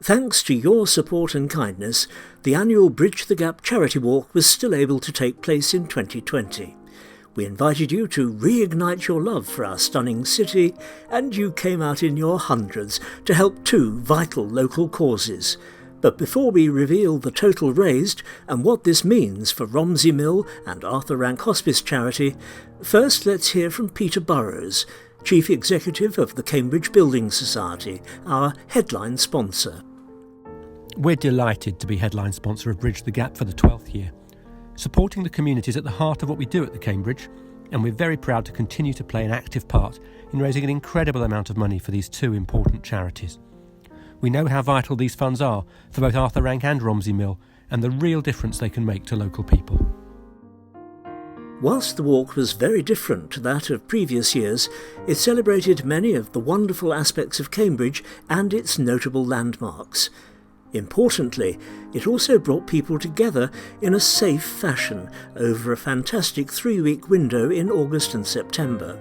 Thanks to your support and kindness, the annual Bridge the Gap charity walk was still able to take place in 2020. We invited you to reignite your love for our stunning city, and you came out in your hundreds to help two vital local causes. But before we reveal the total raised and what this means for Romsey Mill and Arthur Rank Hospice charity, first let's hear from Peter Burrows, Chief Executive of the Cambridge Building Society, our headline sponsor. We're delighted to be headline sponsor of Bridge the Gap for the 12th year. Supporting the community is at the heart of what we do at the Cambridge, and we're very proud to continue to play an active part in raising an incredible amount of money for these two important charities. We know how vital these funds are for both Arthur Rank and Romsey Mill, and the real difference they can make to local people. Whilst the walk was very different to that of previous years, it celebrated many of the wonderful aspects of Cambridge and its notable landmarks. Importantly, it also brought people together in a safe fashion over a fantastic 3-week window in August and September.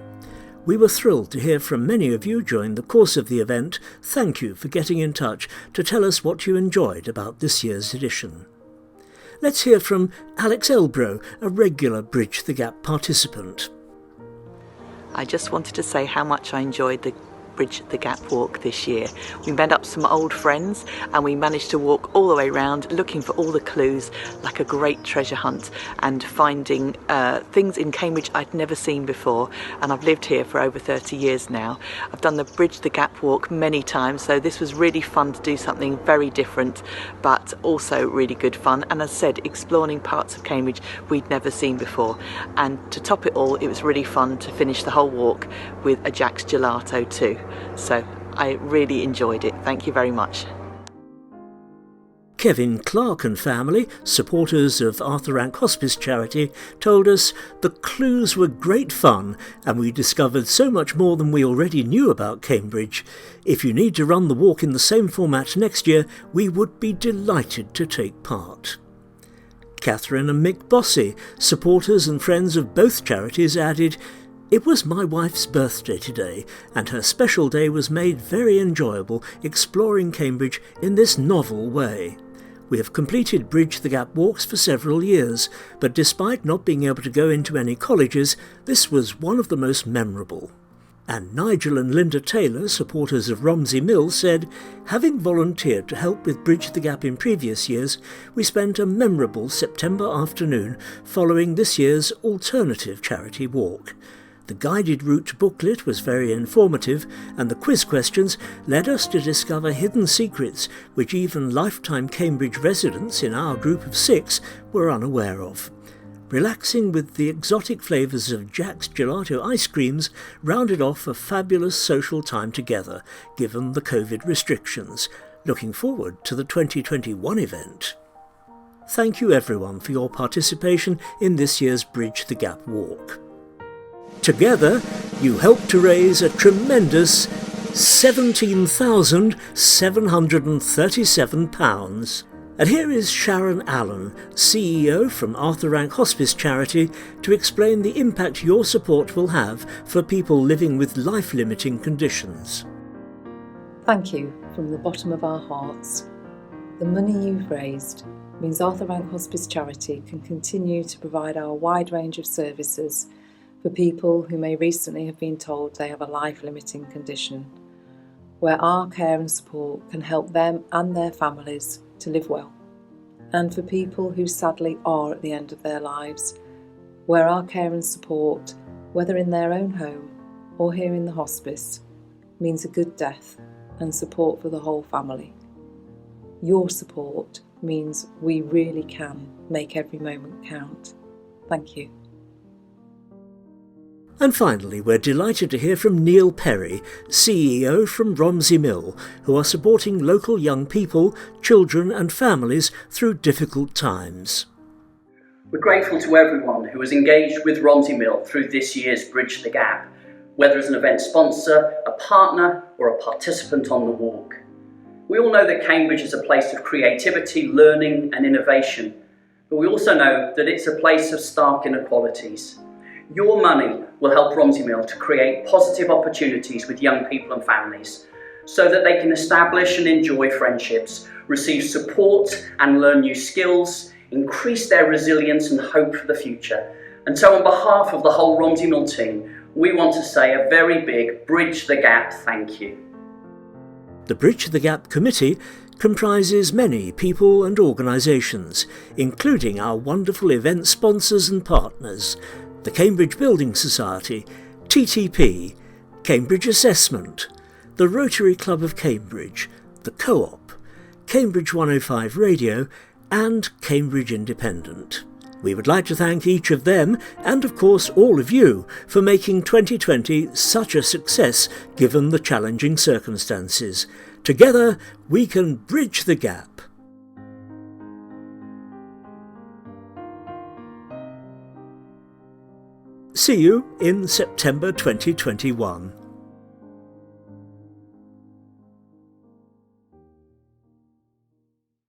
We were thrilled to hear from many of you during the course of the event. Thank you for getting in touch to tell us what you enjoyed about this year's edition. Let's hear from Alex Elbrow, a regular Bridge the Gap participant. I just wanted to say how much I enjoyed the Bridge the Gap walk this year. We met up some old friends and we managed to walk all the way around looking for all the clues, like a great treasure hunt, and finding things in Cambridge I'd never seen before. And I've lived here for over 30 years now. I've done the Bridge the Gap walk many times, so this was really fun to do something very different but also really good fun, and as I said, exploring parts of Cambridge we'd never seen before. And to top it all, it was really fun to finish the whole walk with a Jack's Gelato too. So I really enjoyed it. Thank you very much. Kevin Clark and family, supporters of Arthur Rank Hospice charity, told us the clues were great fun and we discovered so much more than we already knew about Cambridge. If you need to run the walk in the same format next year, we would be delighted to take part. Catherine and Mick Bossy, supporters and friends of both charities, added, "It was my wife's birthday today, and her special day was made very enjoyable exploring Cambridge in this novel way. We have completed Bridge the Gap walks for several years, but despite not being able to go into any colleges, this was one of the most memorable." And Nigel and Linda Taylor, supporters of Romsey Mill, said, "Having volunteered to help with Bridge the Gap in previous years, we spent a memorable September afternoon following this year's alternative charity walk. The guided route booklet was very informative, and the quiz questions led us to discover hidden secrets which even lifetime Cambridge residents in our group of 6 were unaware of. Relaxing with the exotic flavours of Jack's Gelato ice creams rounded off a fabulous social time together, given the COVID restrictions. Looking forward to the 2021 event." Thank you everyone for your participation in this year's Bridge the Gap walk. Together, you helped to raise a tremendous £17,737. And here is Sharon Allen, CEO from Arthur Rank Hospice charity, to explain the impact your support will have for people living with life-limiting conditions. Thank you from the bottom of our hearts. The money you've raised means Arthur Rank Hospice charity can continue to provide our wide range of services for people who may recently have been told they have a life-limiting condition, where our care and support can help them and their families to live well, and for people who sadly are at the end of their lives, where our care and support, whether in their own home or here in the hospice, means a good death and support for the whole family. Your support means we really can make every moment count. Thank you. And finally, we're delighted to hear from Neil Perry, CEO from Romsey Mill, who are supporting local young people, children and families through difficult times. We're grateful to everyone who has engaged with Romsey Mill through this year's Bridge the Gap, whether as an event sponsor, a partner or a participant on the walk. We all know that Cambridge is a place of creativity, learning and innovation, but we also know that it's a place of stark inequalities. Your money will help Romsey Mill to create positive opportunities with young people and families, so that they can establish and enjoy friendships, receive support and learn new skills, increase their resilience and hope for the future. And so on behalf of the whole Romsey Mill team, we want to say a very big Bridge the Gap thank you. The Bridge the Gap Committee comprises many people and organisations, including our wonderful event sponsors and partners, the Cambridge Building Society, TTP, Cambridge Assessment, the Rotary Club of Cambridge, the Co-op, Cambridge 105 Radio and Cambridge Independent. We would like to thank each of them and of course all of you for making 2020 such a success given the challenging circumstances. Together we can bridge the gap. See you in September 2021.